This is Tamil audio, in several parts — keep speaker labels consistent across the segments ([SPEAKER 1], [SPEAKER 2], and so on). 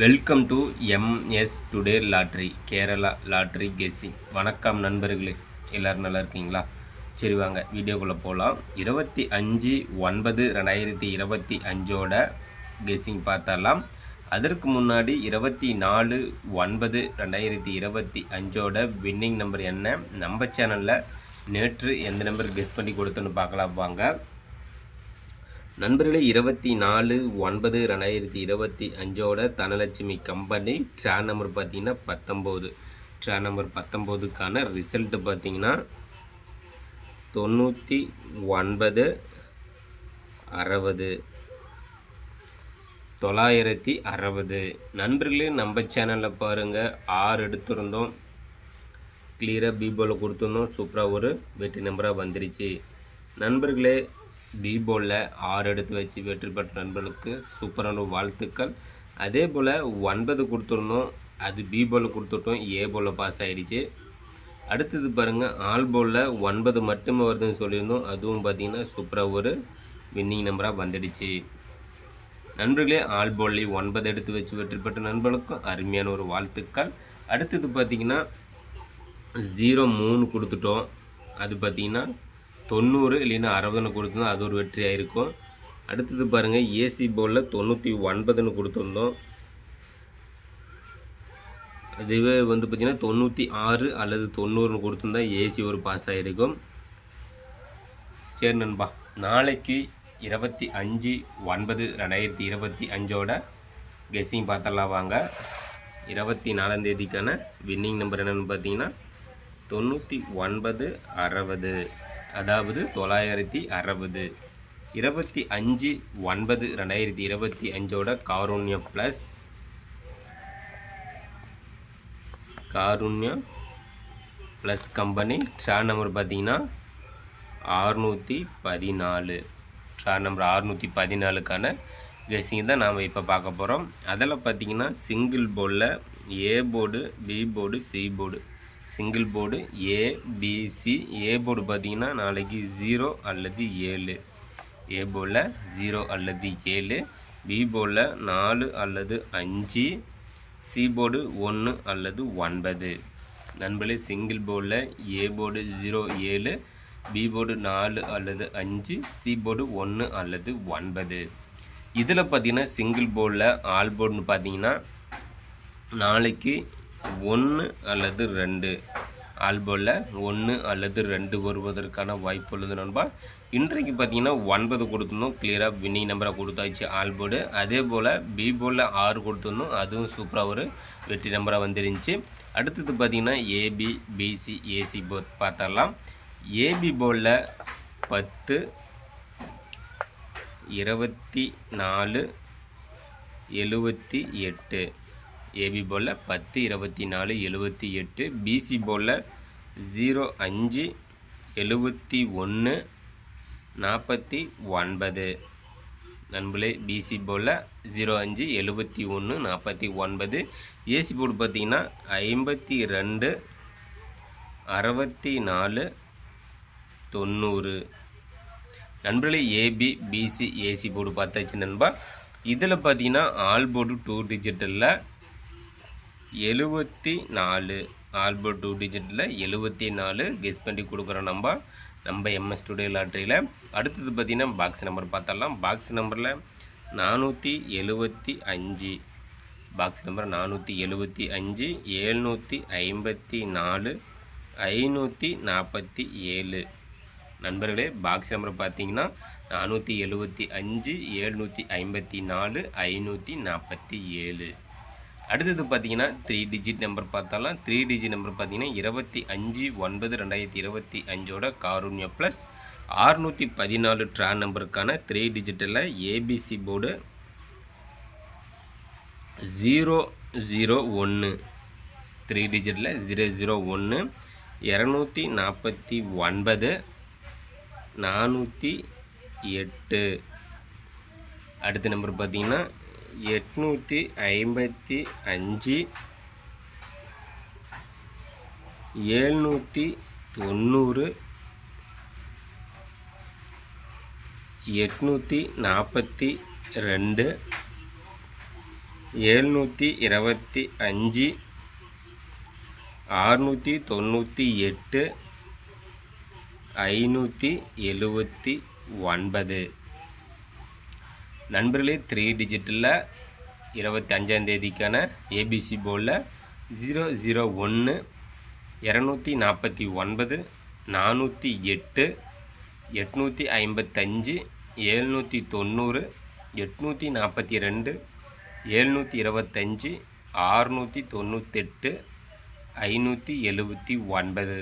[SPEAKER 1] Welcome to MS today lottery Kerala lottery guessing. வணக்கம் நண்பர்களே, எல்லோரும் நல்லா இருக்கீங்களா? சரி வாங்க வீடியோக்குள்ளே போகலாம். 25/9/2025 கெஸ்ஸிங் பார்த்தரலாம். அதற்கு முன்னாடி 24/9/2025 வின்னிங் நம்பர் என்ன, நம்ம சேனலில் நேற்று எந்த நம்பர் கெஸ் பண்ணி கொடுத்தோன்னு பார்க்கலாம் வாங்க நண்பர்களே. 24/9/2025 தனலட்சுமி கம்பெனி ட்ரா நம்பர் பார்த்தீங்கன்னா 19. ட்ரா நம்பர் 19க்கான ரிசல்ட்டு பார்த்தீங்கன்னா 99/60 960. நண்பர்களே, நம்ம சேனலில் பாருங்கள், 6 எடுத்திருந்தோம், கிளியராக பீபோவில் கொடுத்துருந்தோம், சூப்பராக ஒரு வெற்றி நம்பராக வந்துருச்சு. நண்பர்களே, பீபோலில் 6 எடுத்து வச்சு வெற்றி பெற்ற நண்பர்களுக்கு சூப்பரான வாழ்த்துக்கள். அதே போல் 9 கொடுத்துருந்தோம், அது பீபோலில் கொடுத்துட்டோம், ஏ போலில் பாஸ் ஆகிடுச்சு. அடுத்தது பாருங்கள், ஆல் போலில் 9 மட்டுமே வருதுன்னு சொல்லியிருந்தோம், அதுவும் பார்த்திங்கன்னா சூப்பராக ஒரு வின்னிங் நம்பராக வந்துடுச்சு. நண்பர்களே, ஆல் போல்லையும் 9 எடுத்து வச்சு வெற்றி பெற்ற நண்பர்களுக்கும் அருமையான ஒரு வாழ்த்துக்கள். அடுத்தது பார்த்திங்கன்னா 03 கொடுத்துட்டோம், அது பார்த்திங்கன்னா 90 இல்லைன்னா 60ன்னு கொடுத்துருந்தோம், அது ஒரு வெற்றியாக இருக்கும். அடுத்தது பாருங்கள், ஏசி போலில் 99ன்னு கொடுத்துருந்தோம், அதுவே வந்து பார்த்திங்கன்னா 96 அல்லது 90ன்னு கொடுத்துருந்தா ஏசி ஒரு பாஸ் ஆகிருக்கும். சரி நண்பா, நாளைக்கு 25/9/2025 கெஸ்ஸிங் பார்த்தலாம் வாங்க. 24ஆம் தேதிக்கான வின்னிங் நம்பர் என்னென்னு பார்த்தீங்கன்னா 99/60, அதாவது 960. 25/9/2025 Karunya plus company draw number பார்த்தீங்கன்னா 614. ட்ரா நம்பர் 614க்கான கெஸ்ஸிங் தான் நாம் இப்போ பார்க்க போகிறோம். அதில் பார்த்தீங்கன்னா சிங்கிள் போர்டில் A board, B board, C board. Single board ABC. A board பார்த்திங்கன்னா நாளைக்கு 0 அல்லது 7. ஏ போர்டில் 0 அல்லது 7. பி போர்டில் 4 அல்லது 5. சி போர்டு 1 அல்லது 9. நண்பர்களே, சிங்கிள் போர்டில் ஏ போர்டு 0 7, பி போர்டு 4 அல்லது 5, சி போர்டு 1 அல்லது 9. இதில் பார்த்திங்கன்னா சிங்கிள் போர்டில் ஆல் போர்டுன்னு பார்த்திங்கன்னா நாளைக்கு 1 அல்லது 2. ஆல்போலில் 1 அல்லது 2 வருவதற்கான வாய்ப்பு உள்ளது நண்பா. இன்றைக்கு பார்த்தீங்கன்னா 9 கொடுத்துருந்தோம், கிளியராக வின்னிங் நம்பராக கொடுத்தாச்சு ஆல்போர்டு. அதே போல் பி போர்டில் 6 கொடுத்துருந்தோம், அதுவும் சூப்பராக ஒரு வெற்றி நம்பராக வந்துருந்துச்சு. அடுத்தது பார்த்திங்கன்னா ஏபி, பிசி, ஏசி போர்ட் பார்த்தரலாம். ஏபி போர்டில் 10, 24, 78. ஏபி போர்டில் 10, 24, 78. பிசி போர்டில் 05, 71, 49. நண்பர்களே, பிசி போர்டில் 05, 71, 49. ஏசி போர்டு பார்த்திங்கன்னா 52, 64, 90. நண்பர்களே, ஏபி, பிசி, ஏசி போர்டு பார்த்தாச்சு நண்பா. இதில் பார்த்தீங்கன்னா ஆல் போர்டு 2 டிஜிட்டில் 74. ஆல்போர்ட் 2 டிஜிட்டில் 74 கெஸ் பண்ணி கொடுக்குறோம் நம்ம எம்எஸ் டுடே லாட்ரியில். அடுத்தது பார்த்திங்கன்னா பாக்ஸ் நம்பர் பார்த்தரலாம். பாக்ஸ் நம்பரில் 475. Box number 475, 754, 547. நண்பர்களே, பாக்ஸ் நம்பர் பார்த்தீங்கன்னா 475, 754, 547. அடுத்தது பார்த்தீங்கன்னா 3 டிஜிட் நம்பர் பார்த்தாலாம். 3 டிஜிட் நம்பர் பார்த்தீங்கன்னா 25/9/2025 காருண்யா ப்ளஸ் 614 ட்ரா நம்பருக்கான 3 டிஜிட்டில் ஏபிசி போர்டு 001. 3 டிஜிட்டில் 001, 249, 408. அடுத்த நம்பர் பார்த்தீங்கன்னா 855, 790, 842, 725 698 579. நண்பர்களே 3 டிஜிட்டில் 25ஆம் தேதிக்கான ஏபிசி போர்டில் 001 249 408 855 790 842 725 698 579.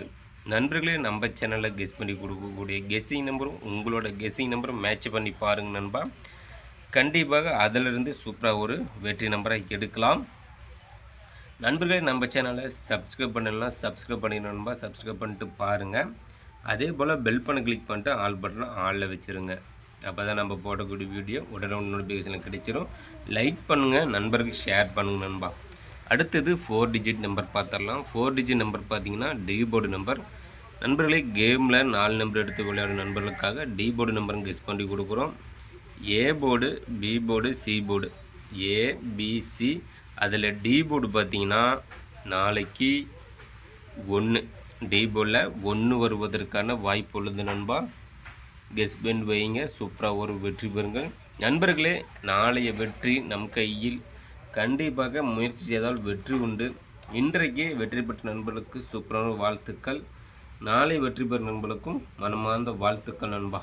[SPEAKER 1] நண்பர்களே நம்ம சேனலில் கெஸ் பண்ணி கொடுக்கக்கூடிய கெஸ்ஸிங் நம்பரும் உங்களோட கெஸ்ஸிங் நம்பரும் மேட்ச் பண்ணி பாருங்கள் நண்பா. கண்டிப்பாக அதிலிருந்து சூப்பராக ஒரு வெற்றி நம்பரை எடுக்கலாம். நண்பர்களே நம்ம சேனலை சப்ஸ்கிரைப் பண்ணலாம், சப்ஸ்கிரைப் பண்ணிடணும் நண்பா. சப்ஸ்கிரைப் பண்ணிட்டு பாருங்கள். அதே போல் பெல் பண்ண கிளிக் பண்ணிட்டு ஆல் பட்டனை ஆளில் வச்சுருங்க. அப்போ தான் நம்ம போடக்கூடிய வீடியோ உடனே நோட்டிஃபிகேஷன் கிடைச்சிரும். லைக் பண்ணுங்கள், நண்பருக்கு ஷேர் பண்ணுங்கள் நண்பா. அடுத்தது 4 டிஜிட் நம்பர் பார்த்துடலாம். 4 டிஜிட் நம்பர் பார்த்தீங்கன்னா டி போர்டு நம்பர். நண்பர்களே கேமில் 4 நம்பர் எடுத்து விளையாடும் நண்பர்களுக்காக டி போர்டு நம்பரும் கெஸ் பண்ணி கொடுக்குறோம். A board, B board, C board, ABC. அதில் டி போர்டு பார்த்தீங்கன்னா நாளைக்கு 1 டி போர்டில் 1 வருவதற்கான வாய்ப்பு உள்ளது நண்பா. கெஸ் பண்ணி வைங்க, சூப்பராக ஒரு வெற்றி பெறுங்கள் நண்பர்களே. நாளைய வெற்றி நம் கையில். கண்டிப்பாக முயற்சி செய்தால் வெற்றி உண்டு. இன்றைக்கு வெற்றி பெற்ற நண்பர்களுக்கு சூப்பரான வாழ்த்துக்கள். நாளை வெற்றி பெறும் நண்பர்களுக்கும் மனமார்ந்த வாழ்த்துக்கள் நண்பா.